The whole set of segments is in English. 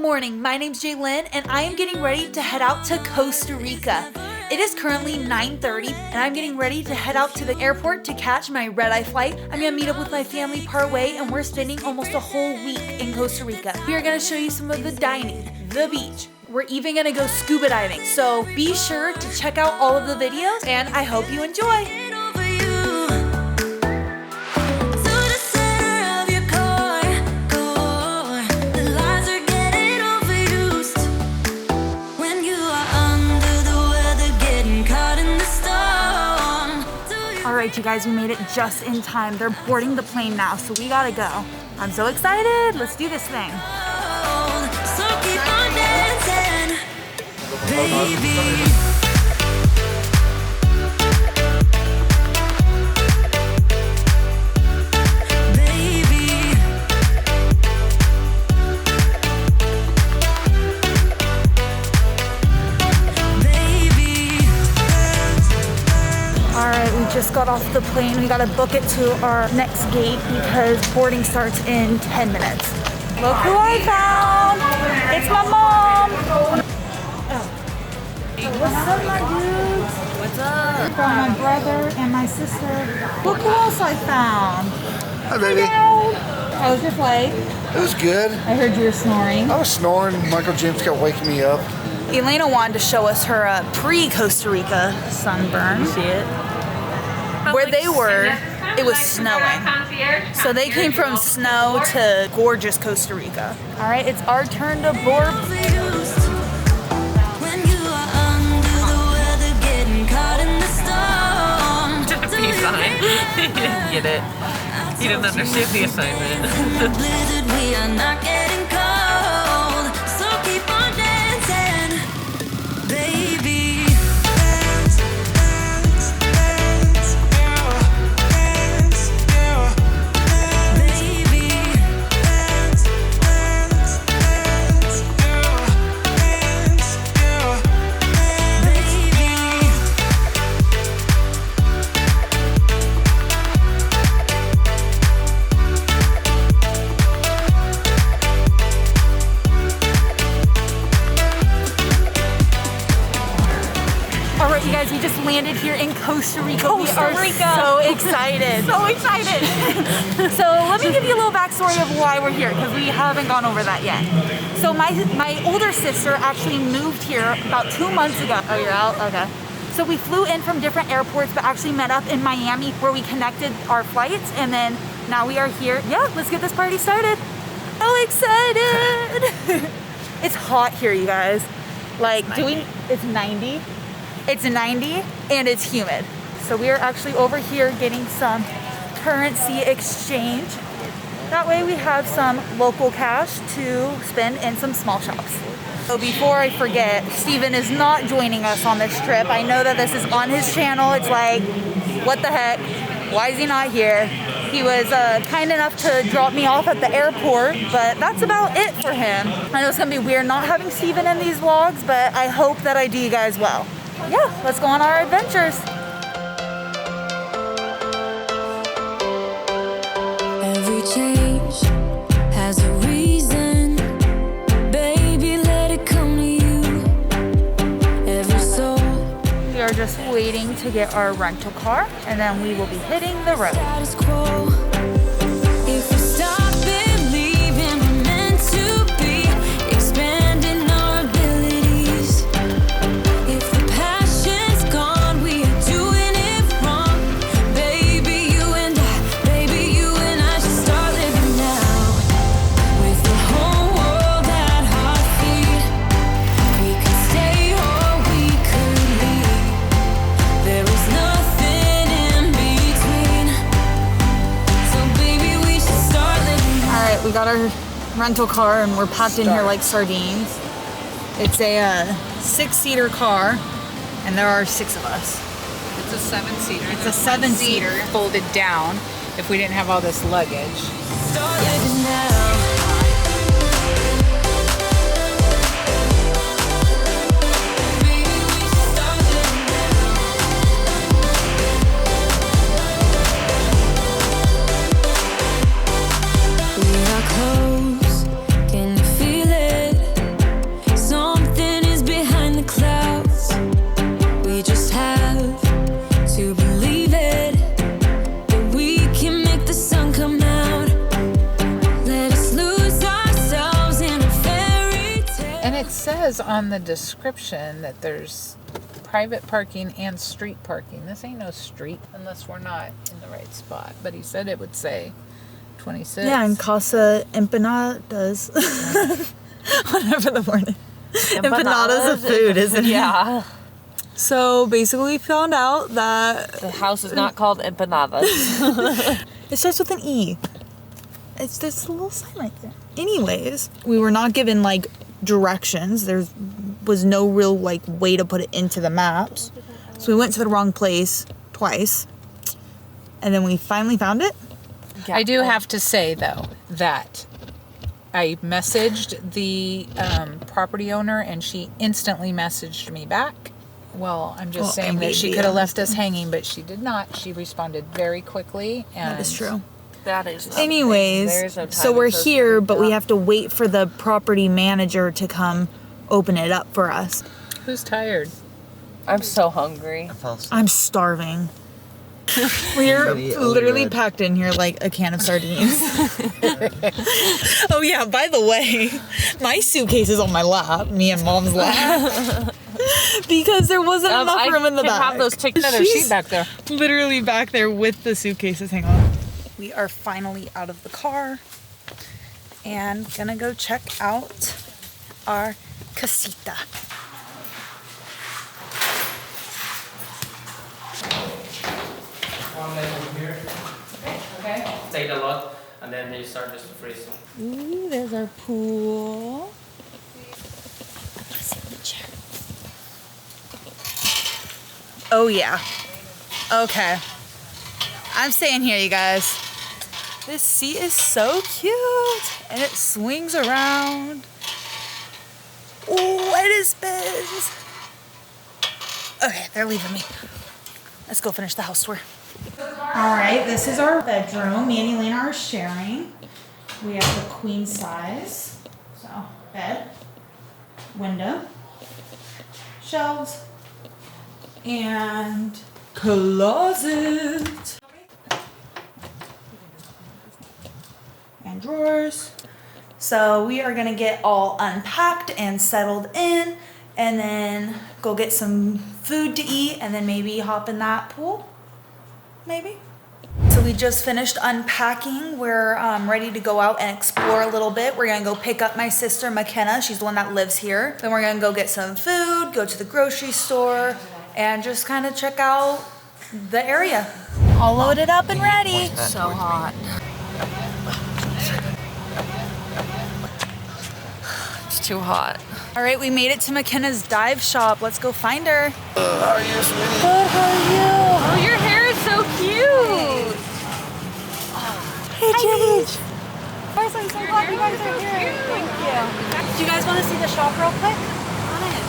morning, my name's Jaylynn and I am getting ready to head out to Costa Rica. It is currently 9:30 and I'm getting ready to head out to the airport to catch my red-eye flight. I'm gonna meet up with my family part way and we're spending almost a whole week in Costa Rica. We are gonna show you some of the dining, the beach. We're even gonna go scuba diving. So be sure to check out all of the videos and I hope you enjoy. Alright you guys, we made it just in time. They're boarding the plane now, so we gotta go. I'm so excited. Let's do this thing. So keep on dancing, baby. Just got off the plane. We gotta book it to our next gate because boarding starts in 10 minutes. Look who I found! It's my mom! What's up, my dudes? What's up? From my brother and my sister. Look who else I found. Hi, baby. How was your flight? It was good. I heard you were snoring. I was snoring. Michael James kept waking me up. Elena wanted to show us her pre-Costa Rica sunburn. See it? Where they were, it was snowing. So they came from snow to gorgeous Costa Rica. All right, it's our turn to board. Just a peace sign. He didn't get it. He didn't understand the assignment. We are not getting cold, so keep on dancing, baby. Alright, you guys, we just landed here in Costa Rica. We are so excited. So excited. So let me give you a little backstory of why we're here, because we haven't gone over that yet. So my older sister actually moved here about 2 months ago. Oh, you're out? Okay. So we flew in from different airports, but actually met up in Miami where we connected our flights, and then now we are here. Yeah, let's get this party started. So excited. It's hot here, you guys. Like, it's 90. It's 90 and it's humid. So we are actually over here getting some currency exchange. That way we have some local cash to spend in some small shops. So before I forget, Steven is not joining us on this trip. I know that this is on his channel. It's like, what the heck? Why is he not here? He was kind enough to drop me off at the airport, but that's about it for him. I know it's gonna be weird not having Steven in these vlogs, but I hope that I do you guys well. Yeah, let's go on our adventures. Every change has a reason. Baby, let it come to you. Every soul. We are just waiting to get our rental car, and then we will be hitting the road. Status quo. If we stop believing we're meant to be, expanding our abilities. If the passion's gone, we are doing it wrong. Baby, you and I should start living now. With the whole world at our feet, we could stay or we could leave. There is nothing in between. So baby, we should start living now. All right, we got our rental car, and we're packed in here like sardines. It's a 6-seater car, and there are 6 of us. It's a 7-seater. It's a 7-seater. folded down if we didn't have all this luggage. Start living now. Baby, we should start living now. We are close. Can you feel it? And it says on the description that there's private parking and street parking. This ain't no street unless we're not in the right spot. But he said it would say 26. Yeah, and Casa Empanadas. Whatever the word is. Empanadas a food, isn't it? Yeah. So basically we found out that The house is not called Empanadas. it starts with an E. It's just a little sign right there. Anyways, we were not given like directions. There was no real like way to put it into the maps. So we went to the wrong place twice. And then we finally found it. Yeah. I do have to say, though, that I messaged the property owner and she instantly messaged me back. Well, I'm just saying that she could have left us hanging, but she did not. She responded very quickly. And That is true. That is. Anyways, so we're here, but we have to wait for the property manager to come open it up for us. Who's tired? I'm so hungry. I'm starving. We're literally packed in here like a can of sardines. Oh yeah, by the way, my suitcase is on my lap, me and Mom's lap. Because there wasn't enough room in the back. I have those tickets. Another sheet back there. Literally back there with the suitcases. Hang on. We are finally out of the car and gonna go check out our casita. One leg over here. Okay. Take a lot, and then you start just to freeze. Ooh, there's our pool. Oh yeah. Okay. I'm staying here, you guys. This seat is so cute, and it swings around. Oh, it spins. Okay, they're leaving me. Let's go finish the house tour. All right, this is our bedroom. Me and Elena are sharing. We have the queen size. So, bed, window, shelves, and closet. And drawers. So we are gonna get all unpacked and settled in, and then go get some food to eat, and then maybe hop in that pool, maybe. So we just finished unpacking. We're ready to go out and explore a little bit. We're gonna go pick up my sister McKenna. She's the one that lives here. Then we're gonna go get some food, go to the grocery store, and just kind of check out the area. All loaded up and ready. So hot. It's too hot. All right, we made it to McKenna's dive shop. Let's go find her. How are you, sweetie? Good, how are you? Oh, your hair is so cute. Hey, Jaylynn. Guys, I'm so glad you guys are here. Thank you. Do you guys want to see the shop real quick? On it.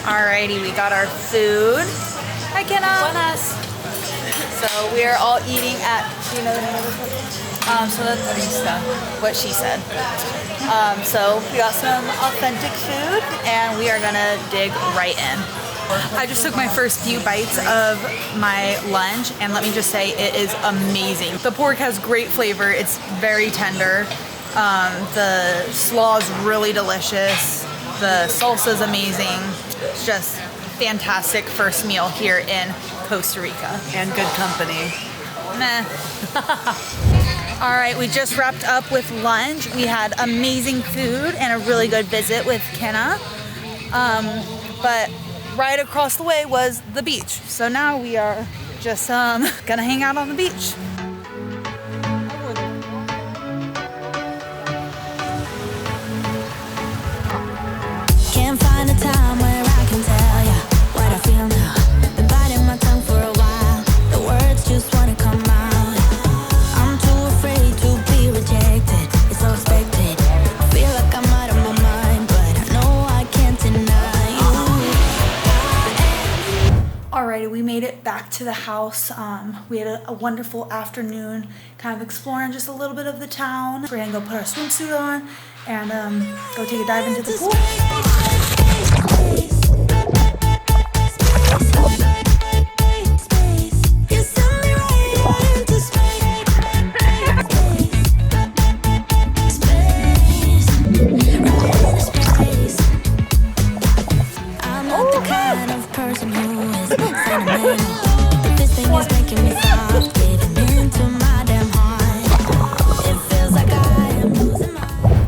Alrighty, we got our food. Hi, Kenna. Buenas. So we are all eating at, do you know the name of the place? So that's what she said. So we got some authentic food, and we are gonna dig right in. I just took my first few bites of my lunch, and let me just say it is amazing. The pork has great flavor. It's very tender. The slaw is really delicious. The salsa is amazing. It's just fantastic first meal here in Costa Rica. And good company. Meh. All right, we just wrapped up with lunch. We had amazing food and a really good visit with Kenna. But right across the way was the beach. So now we are just gonna hang out on the beach. Can't find a time where I can tell ya what I feel now. Been biting my tongue for a while. The words back to the house. We had a wonderful afternoon, kind of exploring just a little bit of the town. We're gonna go put our swimsuit on and go take a dive into the pool.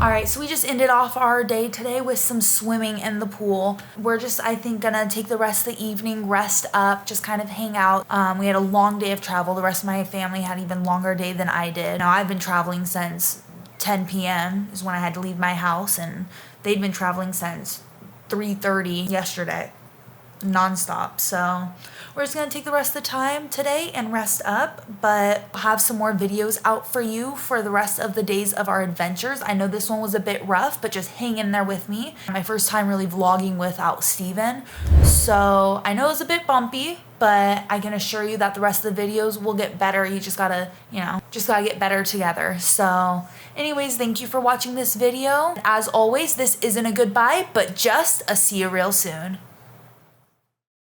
Alright, so we just ended off our day today with some swimming in the pool. We're just, I think, gonna take the rest of the evening, rest up, just kind of hang out. We had a long day of travel. The rest of my family had an even longer day than I did. Now, I've been traveling since 10 p.m. is when I had to leave my house, and they'd been traveling since 3:30 yesterday, nonstop. So we're just gonna take the rest of the time today and rest up, but I'll have some more videos out for you for the rest of the days of our adventures. I know this one was a bit rough, but just hang in there with me. My first time really vlogging without Steven, so I know it was a bit bumpy, but I can assure you that the rest of the videos will get better. You just gotta, just gotta get better together. So anyways, thank you for watching this video. As always, this isn't a goodbye, but just a see you real soon.